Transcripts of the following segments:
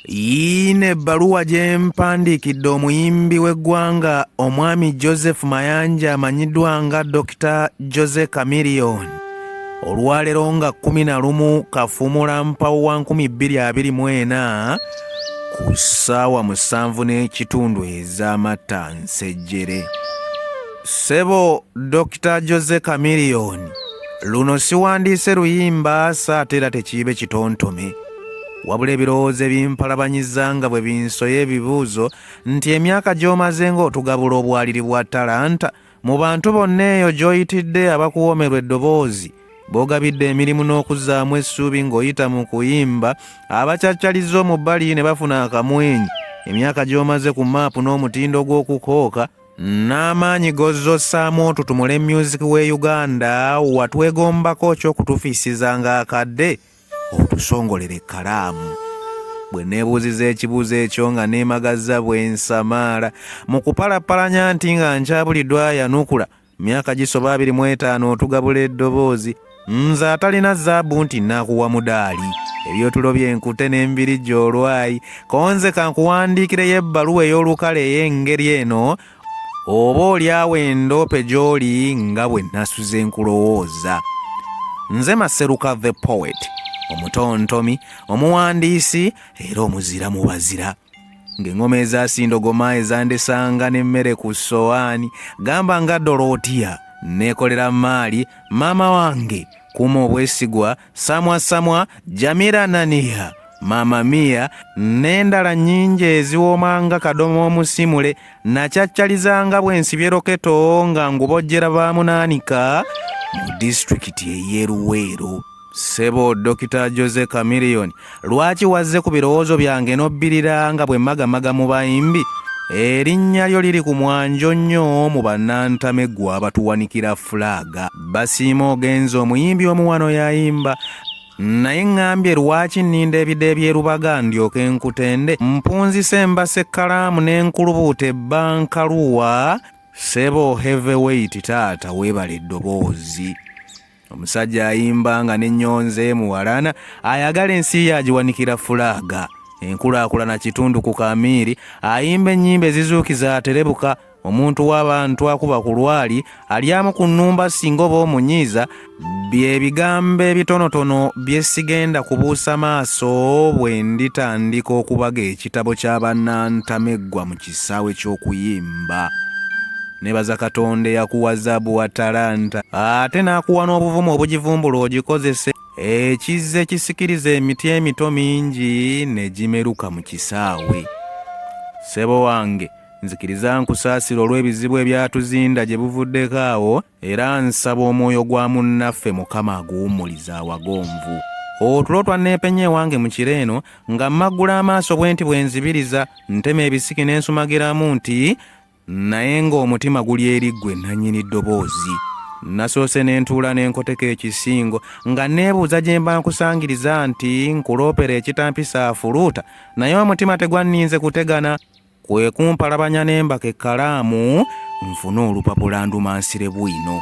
Yine ebbaluwa gye mpandiikidde omuyimbi w'eggwanga omwami Joseph Mayanja amanyiddwa nga Dr. Jose Chameleone olwaleero nga 11 Kafumula Mpawu wa 2024 ku ssaawa 7:30 ez'amakya Nsejjere. Ssebo Dr. Jose Chameleone, luno siwandiise luyimba so ate era tekiibe kitontome. Wabula ebirowoozo ebimpalabanyiza nga bwe binsoya ebibuuzo nti emyaka gy'omaze ng'otugabula obwaliri bwa talanta mu bantu bonna eyo gy'oyitidde abakuwoomerwa eddoboozi boogabidde emirimu n'okuzaamu essuubi ng'oyita mu kuyimba abacaccaliza mu bbali ne bafuna akamwenyi. Emyaka gy'omaze ku maapu n'omutindo gw'okukooka n'amaanyi g'ozzosaamu otutumule music w'e Uganda watwegombako ky'okutufiisiza ng'akadde otusongolere ekkalaamu. Bwe neebuuziza ekibuuzo ekyo nga neemagaza bwe nsamaala mu kupalapalanya nti nga nkyabuliddwa yanukula myaka gisoba 25 otugabula eddoboozi nze atalina zaabu nti naakuwa mudaali ebyotulo byenkute n'embiri olwayi konze kankuwandiikireyo ebbaluwa ey'olukale ey'engeri eno oba oliawo endoope gy'oli nga bwe nasuze nkulowooza. Nze Maseruka the Poet, omutontomi, omuwandiisi era omuzira mu bazira. Ng'engoma ezasindogoma ezandesanga n'emmere ku ssowaani gamba nga Dorotia, neekolera maali, maama wange, Kuma Obwesigwa, Samwa, Jamira Nania, Mama Mia n'endala nnyingi eziwoomanga Kadomo Omusimule nacaccalizanga bwensibye roketo nga ngubojjera baamunaanika mu disitulikiti ey'e Luweero. Ssebo Dr. Jose Chameleone, lwaki wazze ku birowoozo byange n'obbirira nga bwe magamaga mu bayimbi? Erinnya lyo liri ku mwanjo nnyo mu bannantameggwa abatuwanikira fulaaga. Basiima ogenza omuyimbi omuwano yayimba, naye ŋŋambye lwaki nninda ebide by'erubaga ndyoke nkutende mpunzise embasa ekkalaamu n'enkulubuuta ebbankaluwa. Ssebo Heavyweight taata weebala eddoboozi. Omusajja ayimba nga n'ennyonze muwalana ayagala ensi yagiwanikira fulaaga. Enkulaakulana kitundu ku Kamiiri ayimba ennyimba ezizuukiza aterebuka. Omuntu w'abantu akuba ku lwali alyamu ku nnumba singa oba omunyiiza bye bigambo ebitonotono bye sigenda kubuusa maaso bwe nditandika okubaga ekitabo ky'abannantameggwa mu kisaawe ky'okuyimba. Nebaza Katonda eyakuwa zaabu wa talanta ate n'akuwa n'obuvumu obugivumbula ogikozese ekizze kisikiriza emiti emito mingi ne gimeruka mu kisaawe. Ssebo wange, nzikiriza nkusaasira olw'ebizibu ebyatuzinda gye buvuddeko awo era nsaba omwoyo gwa munnaffe Mukama aguwummuliza awagonvu. Otulo twanneepenye ewange mu kiro eno nga mmaggula amaaso bwenti bwe nzibiriza ntema ebisiki n'ensumagiramu nti naye ng'omutima guli eri ggwe nannyini ddoboozi. Nasoose n'entuula n'enkoteka ekisingo nga neebuuza gye mba nkusangiriza nti nkuloopera ekitampisa afuluuta naye omutima tegwanninze kutegana. Kwe kumpalabanya n'embaka ekkalaamu nfune olupapula ndumansire bwino.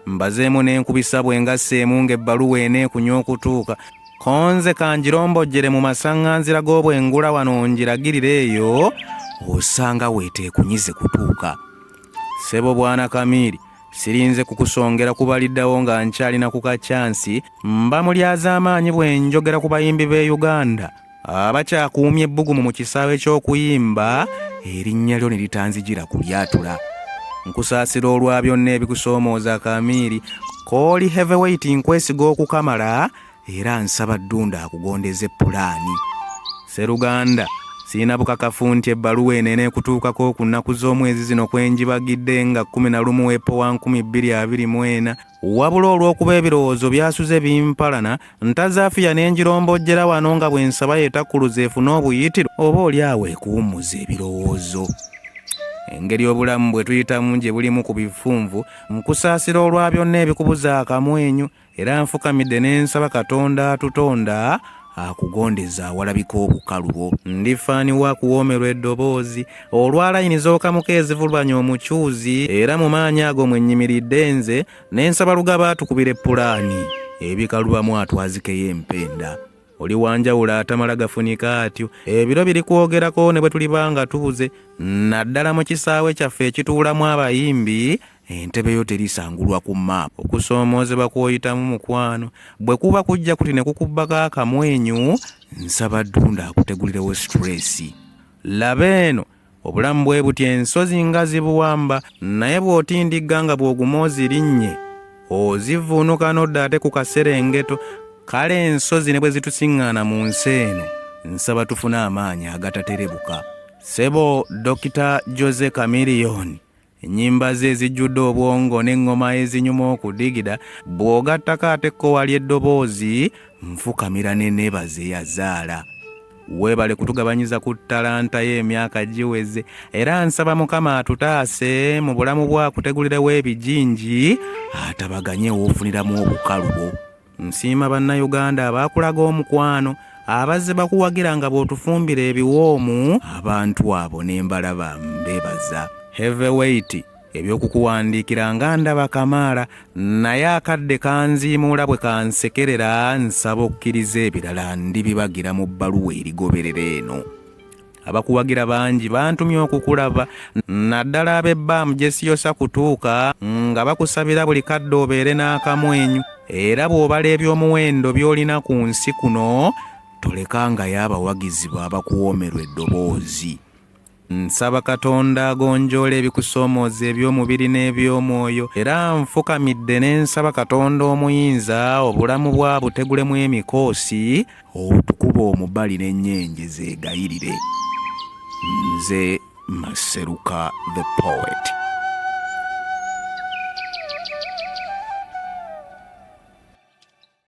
Mbazeemu n'enkubisa bwe ngasseemu ng'ebbaluwa eneekunya okutuuka. Konze kangirombojjere mu masaŋŋanzira g'obwengula wano ngiragirire eyo osanga weeteekunyize kutuuka. Ssebo Bwana Kamiiri, sirinze kukusongera kubaliddawo nga nkyalina ku kacyansi mba mulyaza amaanyi bwe njogera ku bayimbi b'e Uganda abakyakuumye ebbugumu mu kisaawe ky'okuyimba erinnya lyo ne litanzigira kulyatula. Nkusaasira olwa byonna ebikusoomooza Kamiiri, kooli Heavyweight nkwesiga okukamala era nsaba ddunda akugondeze pulaani. Sseruganda, siina bukakafu nti ebbaluwa eno eneekutuukako ku nnaku z'omwezi zino kwe njibagidde nga 11 Epo wa 2024 wabula olw'okuba ebirowoozo byasuze bimpalana ntazaafiya n'engirombojjera wano nga bwe nsaba yeetakkuluza efune obuyitiro oba oli awo ekuwummuza ebirowoozo. Engeri obulamu bwe tuyitamu gye bulimu ku bifunvu, nkusaasira olwa byonna ebikubuza akamwenyu era nfukamidde n'ensaba Katonda atutonda akugondeza awalabika obukalu bwo. Ndi faani wa kuwoomerwa eddoboozi olwalayini z'okamuka ezivulubanya omukyuzi era mu maanyi ago mwe nnyimiridde nze n'ensaba Lugaba atukubire pulaani ebikalubamu atwazikeyo empenda. oli wanjawula atamala gafunika atyo. Ebiro biri kwogerako ne bwe tulibanga tubuze, naddala mu kisaawe kyaffe ekituulamu abayimbi, entebe yo terisangulwa ku maapu. Okusoomoozebwa kw'oyitamu mukwano bwe kuba kujja kuti ne kukubbako akamwenyu, nsaba Ddunda akutegulirewo stress. Laba eno obulamu bwe butya, ensozi nga zibuwamba, naye bw'otindigga nga bw'oguma ozirinnye ozivuunuka n'odda ate ku kaserengeto. Kale ensozi ne bwe zitusiŋŋaana mu nsi eno, nsaba tufune amaanyi agataterebuka. Ssebo Dr. Jose Chameleone, ennyimba ze ezijjudde obwongo n'eŋŋoma ezinyuma okudigida, bw'ogattako atekko wali eddoboozi, nfukamira ne neebaze yazaala. Weebale kutugabanyiza ku ttalanta ye emyaka giweze, era nsaba Mukama atutaase mu bulamu bwakutegulirewo ebijinji, atabaganye w'ofuniramu obukalu bwo. Nsiima bannayuganda abaakulaga omukwano, abazze bakuwagira nga bw'otufumbira ebiwoomu, abantu abo n'embalaba mbeebaza. Heavyweight ebyokukuwandiikira nga ndaba Kamaala, naye akadde kanziimuula bwe kansekerera, nsaba okkiriza ebirala ndibibagira mu bbaluwa erigoberera eno. Abakuwagira bangi bantumye okukulaba, naddala ab'ebbaamu gye siyosa kutuuka, nga bakusabira buli kadde obeere n'akamwenyu, era bw'obala eby'omuwendo by'olina ku nsi kuno, tolekangayo abawagizi abakuwoomerwa eddoboozi. Nsaba Katonda agonjoola ebikusoomooza eby'omubiri n'eby'omwoyo, era nfukamidde ne nsaba Katonda omuyinza obulamu bwa butegulemu emikoosi, obutukuba omubali n'ennyenje zeegayirire. Nze Maseruka the Poet.